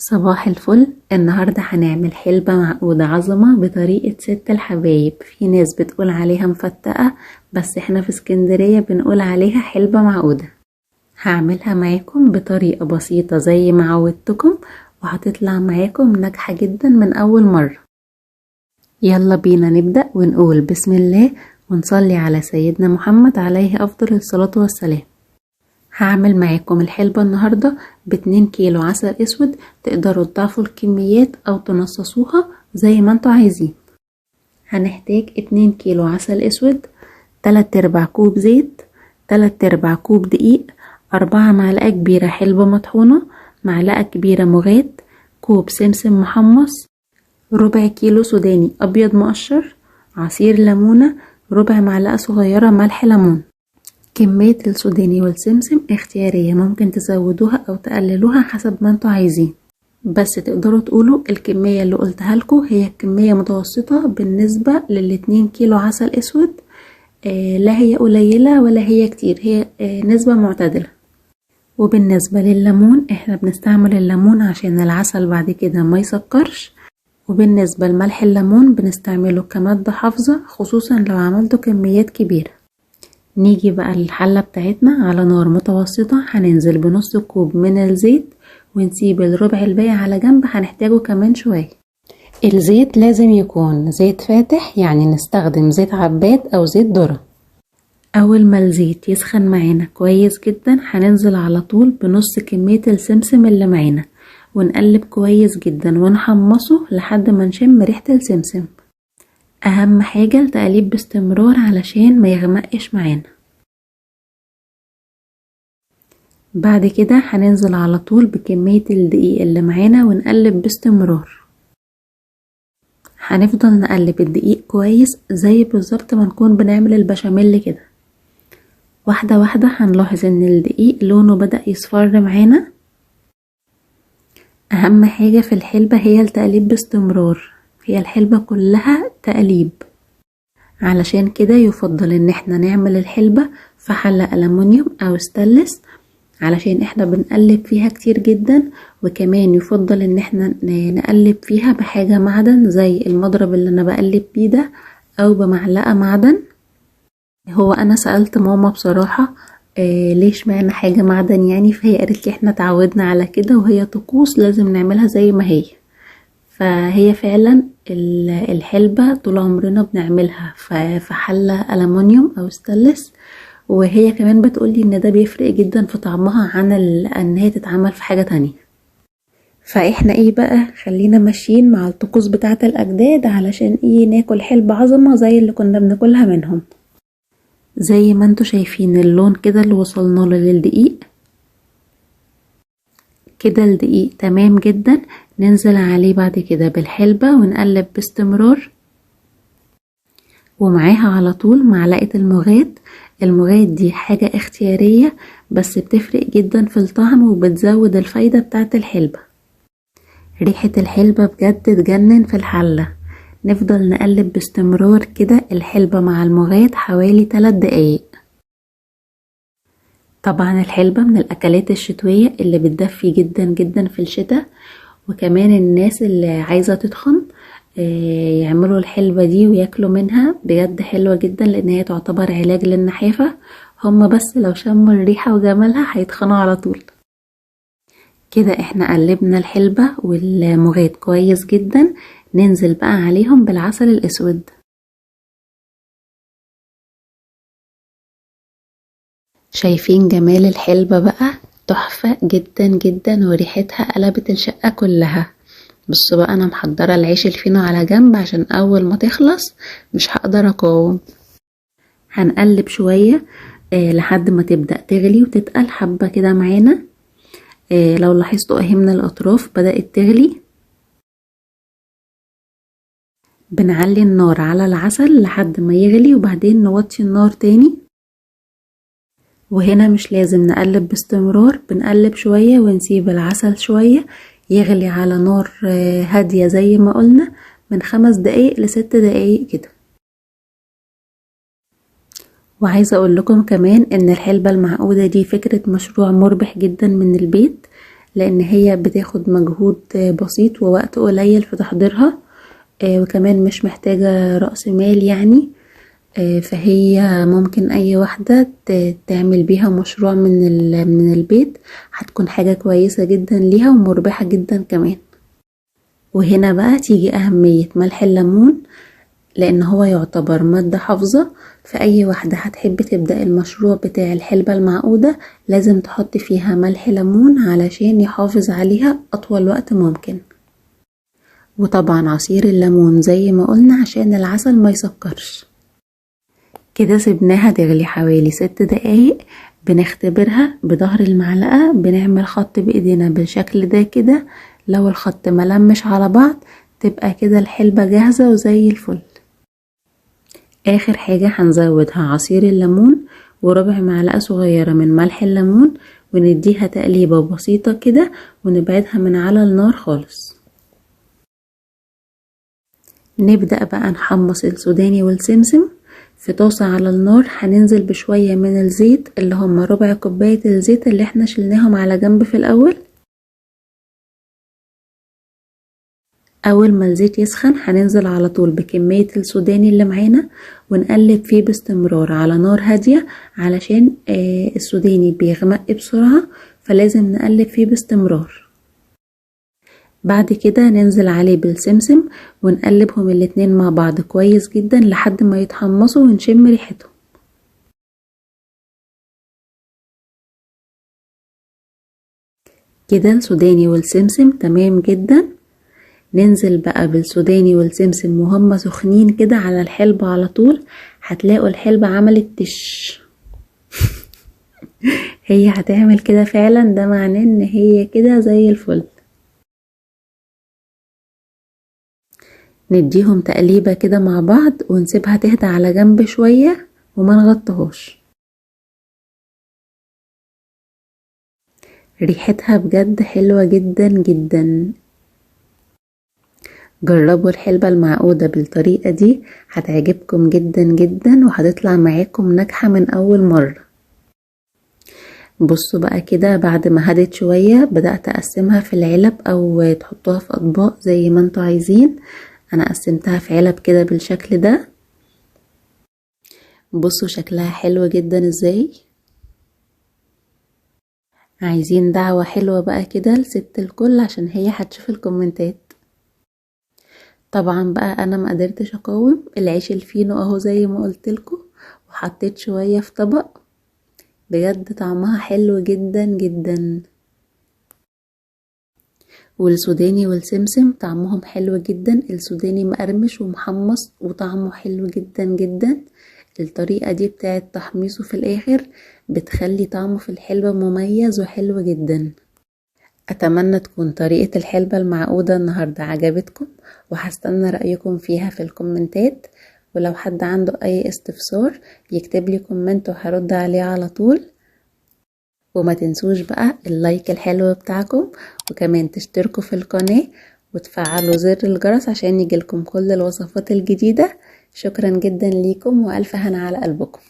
صباح الفل. النهاردة هنعمل حلبة معقودة عظمة بطريقة ست الحبايب. في ناس بتقول عليها مفتقة، بس احنا في اسكندرية بنقول عليها حلبة معقودة. هعملها معاكم بطريقة بسيطة زي ما عودتكم، وهتطلع معاكم ناجحة جدا من أول مرة. يلا بينا نبدأ ونقول بسم الله ونصلي على سيدنا محمد عليه أفضل الصلاة والسلام. هعمل معاكم الحلبة النهاردة ب2 كيلو عسل اسود. تقدروا تضعفوا الكميات او تنصصوها زي ما انتوا عايزين. هنحتاج 2 كيلو عسل اسود، 3/4 كوب زيت، 3/4 كوب دقيق، 4 معلقة كبيرة حلبة مطحونة، معلقة كبيرة مغات، كوب سمسم محمص، ربع كيلو سوداني ابيض مقشر، عصير ليمونة، ربع معلقة صغيرة ملح ليمون. كمية السوداني والسمسم اختيارية، ممكن تزودوها او تقللوها حسب ما انتوا عايزين، بس تقدروا تقولوا الكمية اللي قلتها لكم هي كمية متوسطة بالنسبة لل2 كيلو عسل اسود. لا هي قليلة ولا هي كتير، هي نسبة معتدلة. وبالنسبة للليمون احنا بنستعمل الليمون عشان العسل بعد كده ما يسكرش. وبالنسبة لملح الليمون بنستعمله كمادة حافظة، خصوصا لو عملتوا كميات كبيرة. نيجي بقى الحلة بتاعتنا على نار متوسطة، هننزل بنص كوب من الزيت ونسيب الربع الباقي على جنب، هنحتاجه كمان شوية. الزيت لازم يكون زيت فاتح، يعني نستخدم زيت عباد او زيت ذرة. اول ما الزيت يسخن معانا كويس جدا هننزل على طول بنص كمية السمسم اللي معانا، ونقلب كويس جدا ونحمصه لحد ما نشم ريحة السمسم. اهم حاجة التقليب باستمرار علشان ما يغمقش معانا. بعد كده هننزل على طول بكمية الدقيق اللي معانا ونقلب باستمرار. هنفضل نقلب الدقيق كويس زي بالظبط ما نكون بنعمل البشاميل كده. واحدة واحدة هنلاحظ ان الدقيق لونه بدأ يصفر معانا. اهم حاجة في الحلبة هي التقليب باستمرار، هي الحلبة كلها تقليب. علشان كده يفضل ان احنا نعمل الحلبة في حلة ألمونيوم او ستانلس، علشان احنا بنقلب فيها كتير جدا. وكمان يفضل ان احنا نقلب فيها بحاجة معدن زي المضرب اللي انا بقلب بيه ده، او بمعلقة معدن. هو انا سألت ماما بصراحة ليش معنى حاجة معدن يعني، فهي قالت لي احنا تعودنا على كده، وهي طقوس لازم نعملها زي ما هي. فهي فعلا الحلبة طول عمرنا بنعملها في حلة ألمونيوم او ستانلس. وهي كمان بتقولي ان ده بيفرق جدا في طعمها عن ان هي تتعمل في حاجة تانية. فاحنا ايه بقى، خلينا ماشيين مع الطقوس بتاعة الاجداد علشان ايه ناكل حلبة عظمة زي اللي كنا بناكلها منهم. زي ما انتوا شايفين اللون كده اللي وصلنا له للدقيق كده، الدقيق تمام جدا. ننزل عليه بعد كده بالحلبة ونقلب باستمرار، ومعاها على طول معلقة المغات. المغات دي حاجة اختيارية، بس بتفرق جدا في الطعم وبتزود الفايدة بتاعت الحلبة. ريحة الحلبة بجد تجنن في الحلة. نفضل نقلب باستمرار كده الحلبة مع المغات حوالي 3 دقايق. طبعا الحلبة من الأكلات الشتوية اللي بتدفي جدا جدا في الشتاء. وكمان الناس اللي عايزة تتخن يعملوا الحلبة دي وياكلوا منها، بجد حلوة جدا لان هي تعتبر علاج للنحافة. هما بس لو شموا الريحة وجمالها هيتخنوا على طول. كده احنا قلبنا الحلبة والمغات كويس جدا. ننزل بقى عليهم بالعسل الاسود. شايفين جمال الحلبة بقى؟ تحفة جدا جدا، وريحتها قلبت الشقة كلها. بصوا بقى، انا محضرة العيش الفينو على جنب عشان اول ما تخلص مش هقدر اقاوم. هنقلب شوية لحد ما تبدأ تغلي وتتقل حبة كده معانا. لو لاحظتوا اهي من الاطراف بدأت تغلي. بنعلي النار على العسل لحد ما يغلي وبعدين نوطي النار تاني. وهنا مش لازم نقلب باستمرار، بنقلب شوية ونسيب العسل شوية يغلي على نار هادية زي ما قلنا، من 5 دقايق ل6 دقايق كده. وعايزة اقول لكم كمان ان الحلبة المعقودة دي فكرة مشروع مربح جدا من البيت. لان هي بتاخد مجهود بسيط ووقت قليل في تحضيرها، وكمان مش محتاجة رأس مال يعني. فهي ممكن اي واحدة تعمل بيها مشروع من البيت، هتكون حاجة كويسة جدا ليها ومربحة جدا كمان. وهنا بقى تيجي اهمية ملح الليمون، لان هو يعتبر مادة حافظة. فاي واحدة هتحب تبدأ المشروع بتاع الحلبة المعقودة لازم تحط فيها ملح ليمون علشان يحافظ عليها اطول وقت ممكن. وطبعا عصير الليمون زي ما قلنا عشان العسل ما يسكرش. كده سيبناها تغلي حوالي 6 دقايق، بنختبرها بظهر المعلقة، بنعمل خط بايدينا بالشكل ده كده. لو الخط ملمش على بعض تبقى كده الحلبة جاهزة وزي الفل. اخر حاجة هنزودها عصير الليمون وربع معلقة صغيرة من ملح الليمون، ونديها تقليبة بسيطة كده ونبعدها من على النار خالص. نبدأ بقى نحمص السوداني والسمسم في طاسة على النار. هننزل بشوية من الزيت اللي هم ربع كوباية الزيت اللي احنا شلناهم على جنب في الأول. أول ما الزيت يسخن هننزل على طول بكمية السوداني اللي معانا ونقلب فيه باستمرار على نار هادية، علشان السوداني بيغمق بسرعة، فلازم نقلب فيه باستمرار. بعد كده ننزل عليه بالسمسم ونقلبهم الاتنين مع بعض كويس جدا لحد ما يتحمصوا ونشم ريحتهم. كده السوداني والسمسم تمام جدا. ننزل بقى بالسوداني والسمسم وهم سخنين كده على الحلبة على طول. هتلاقوا الحلبة عملت تش هي هتعمل كده فعلا، ده معناه ان هي كده زي الفل. نديهم تقليبة كده مع بعض ونسيبها تهدى على جنب شوية وما نغطيهاش. ريحتها بجد حلوة جدا جدا. جربوا الحلبة المعقودة بالطريقة دي، هتعجبكم جدا جدا وهتطلع معاكم ناجحة من اول مرة. بصوا بقى كده بعد ما هدت شوية بدأت اقسمها في العلب او تحطوها في اطباق زي ما انتوا عايزين. انا قسمتها في علب كده بالشكل ده. بصوا شكلها حلو جدا ازاي. عايزين دعوة حلوة بقى كده لست الكل عشان هي هتشوف الكومنتات. طبعا بقى انا ما قدرتش اقاوم العيش الفينو اهو زي ما قلتلكوا، وحطيت شوية في طبق. بجد طعمها حلو جدا جدا. والسوداني والسمسم طعمهم حلو جدا. السوداني مقرمش ومحمص وطعمه حلو جدا جدا. الطريقة دي بتاعت تحميصه في الاخر بتخلي طعمه في الحلبة مميز وحلو جدا. اتمنى تكون طريقة الحلبة المعقودة النهاردة عجبتكم، وهستنى رأيكم فيها في الكومنتات. ولو حد عنده اي استفسار يكتب لي كومنت وهرد عليه على طول. وما تنسوش بقى اللايك الحلو بتاعكم، وكمان تشتركوا في القناة وتفعلوا زر الجرس عشان يجيلكم كل الوصفات الجديدة. شكرا جدا ليكم والف هنا على قلبكم.